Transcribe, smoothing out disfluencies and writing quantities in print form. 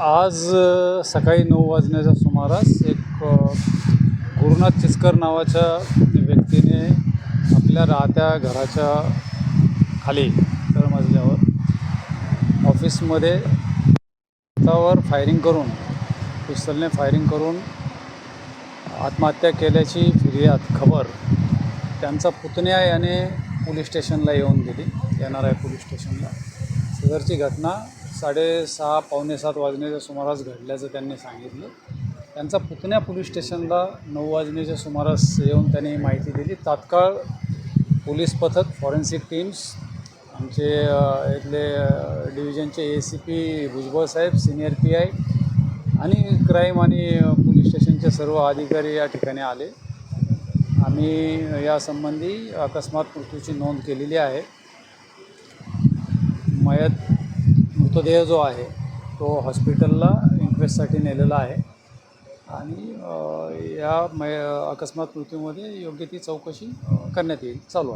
आज सकाळी 9 वाजण्याच्या सुमारास एक गुरुनाथ चिचकर नावाच्या व्यक्तीने आपल्या राहत्या घराच्या खाली तळमजल्यावर ऑफिसमध्ये स्वतःवर पिस्तलने फायरिंग करून आत्महत्या केल्याची फिर्याद खबर त्यांचा पुतण्या याने पोलीस स्टेशनला येऊन दिली. येणार पोलीस स्टेशनला सदरची घटना 6:30 पावणे 7 वाजण्याच्या सुमारास घडल्याचं त्यांनी सांगितलं. त्यांचा पुतण्या पोलीस स्टेशनला 9 वाजण्याच्या सुमारास येऊन त्यांनी माहिती दिली. तात्काळ पोलीस पथक, फॉरेन्सिक टीम्स, आमचे इथले डिव्हिजनचे ACP भुजबळ साहेब, सिनियर PI आणि क्राईम आणि पोलीस स्टेशनचे सर्व अधिकारी या ठिकाणी आले. आम्ही यासंबंधी अकस्मात मृत्यूची नोंद केलेली आहे. मृतदेह जो आहे तो हॉस्पिटलला इन्क्वेस्टसाठी नेलेला आहे आणि या अकस्मात मृत्यूमध्ये योग्य ती चौकशी करण्यात येईल, चालू आहे.